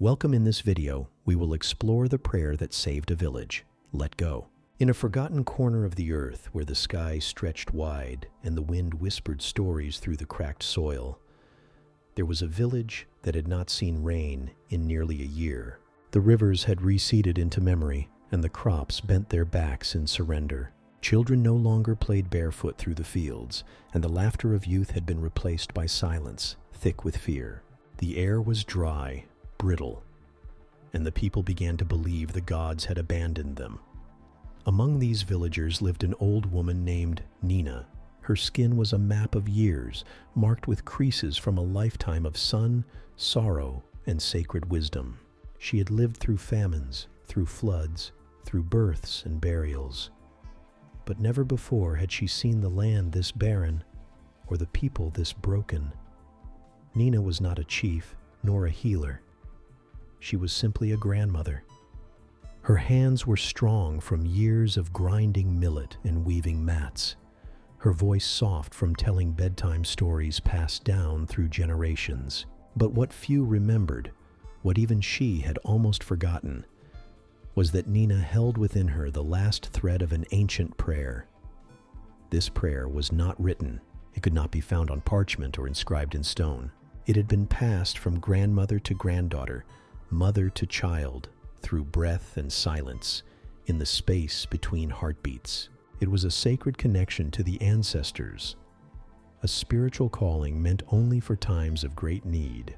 Welcome. In this video, we will explore the prayer that saved a village. Let go. In a forgotten corner of the earth where the sky stretched wide and the wind whispered stories through the cracked soil, there was a village that had not seen rain in nearly a year. The rivers had receded into memory, and the crops bent their backs in surrender. Children no longer played barefoot through the fields, and the laughter of youth had been replaced by silence, thick with fear. The air was dry, brittle, and the people began to believe the gods had abandoned them. Among these villagers lived an old woman named Nina. Her skin was a map of years, marked with creases from a lifetime of sun, sorrow, and sacred wisdom. She had lived through famines, through floods, through births and burials. But never before had she seen the land this barren, or the people this broken. Nina was not a chief, nor a healer. She was simply a grandmother. Her hands were strong from years of grinding millet and weaving mats, her voice soft from telling bedtime stories passed down through generations. But what few remembered, what even she had almost forgotten, was that Nina held within her the last thread of an ancient prayer. This prayer was not written. It could not be found on parchment or inscribed in stone. It had been passed from grandmother to granddaughter, mother to child, through breath and silence, in the space between heartbeats. It was a sacred connection to the ancestors, a spiritual calling meant only for times of great need.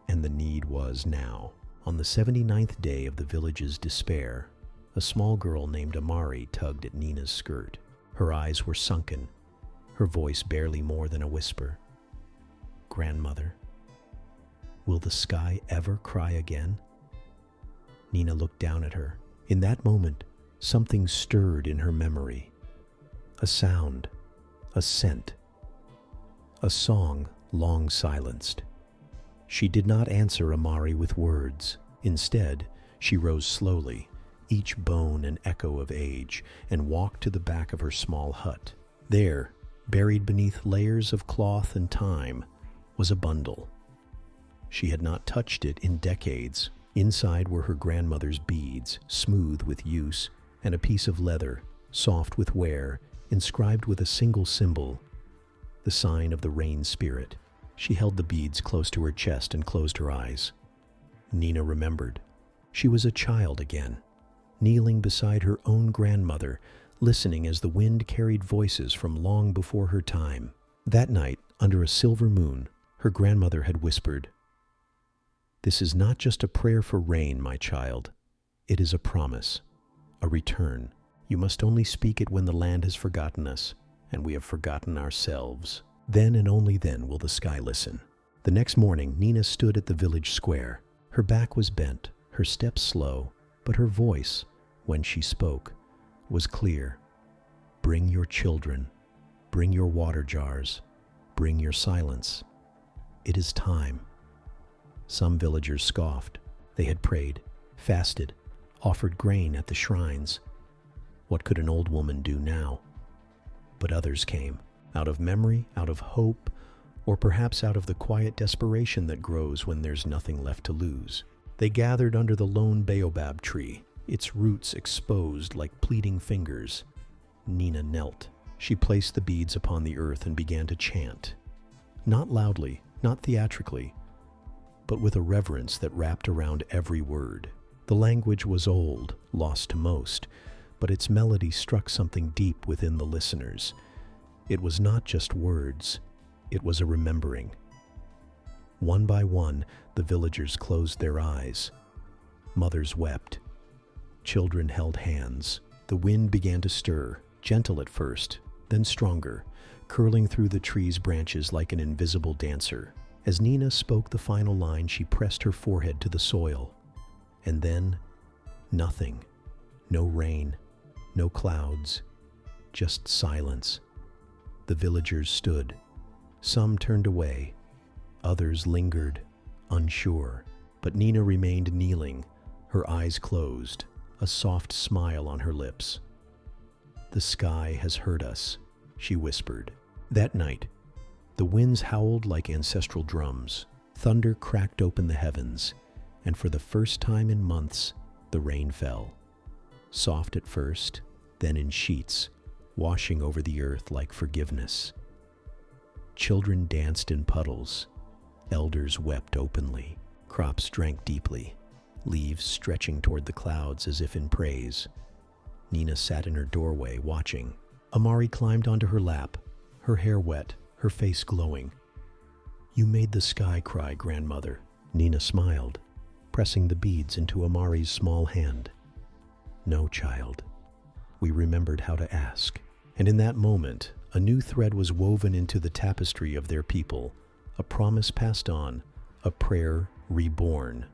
And the need was now. On the 79th day of the village's despair, a small girl named Amari tugged at Nina's skirt. Her eyes were sunken, her voice barely more than a whisper. "Grandmother, will the sky ever cry again?" Nina looked down at her. In that moment, something stirred in her memory. A sound, a scent, a song long silenced. She did not answer Amari with words. Instead, she rose slowly, each bone an echo of age, and walked to the back of her small hut. There, buried beneath layers of cloth and time, was a bundle. She had not touched it in decades. Inside were her grandmother's beads, smooth with use, and a piece of leather, soft with wear, inscribed with a single symbol, the sign of the rain spirit. She held the beads close to her chest and closed her eyes. Nina remembered. She was a child again, kneeling beside her own grandmother, listening as the wind carried voices from long before her time. That night, under a silver moon, her grandmother had whispered, "This is not just a prayer for rain, my child. It is a promise, a return. You must only speak it when the land has forgotten us, and we have forgotten ourselves. Then and only then will the sky listen." The next morning, Nina stood at the village square. Her back was bent, her steps slow, but her voice, when she spoke, was clear. "Bring your children, bring your water jars, bring your silence. It is time." Some villagers scoffed. They had prayed, fasted, offered grain at the shrines. What could an old woman do now? But others came, out of memory, out of hope, or perhaps out of the quiet desperation that grows when there's nothing left to lose. They gathered under the lone baobab tree, its roots exposed like pleading fingers. Nina knelt. She placed the beads upon the earth and began to chant. Not loudly, not theatrically, but with a reverence that wrapped around every word. The language was old, lost to most, but its melody struck something deep within the listeners. It was not just words, it was a remembering. One by one, the villagers closed their eyes. Mothers wept. Children held hands. The wind began to stir, gentle at first, then stronger, curling through the tree's branches like an invisible dancer. As Nina spoke the final line, she pressed her forehead to the soil. And then, nothing. No rain, no clouds, just silence. The villagers stood. Some turned away, others lingered, unsure. But Nina remained kneeling, her eyes closed, a soft smile on her lips. "The sky has heard us," she whispered. That night, the winds howled like ancestral drums. Thunder cracked open the heavens, and for the first time in months, the rain fell. Soft at first, then in sheets, washing over the earth like forgiveness. Children danced in puddles. Elders wept openly. Crops drank deeply, leaves stretching toward the clouds as if in praise. Nina sat in her doorway, watching. Amari climbed onto her lap, her hair wet, her face glowing. "You made the sky cry, grandmother." Nina smiled, pressing the beads into Amari's small hand. "No, child. We remembered how to ask." And in that moment, a new thread was woven into the tapestry of their people, a promise passed on, a prayer reborn.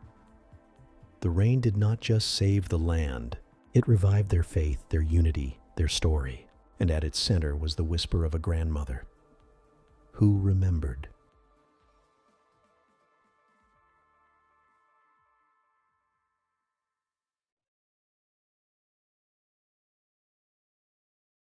The rain did not just save the land, it revived their faith, their unity, their story. And at its center was the whisper of a grandmother who remembered.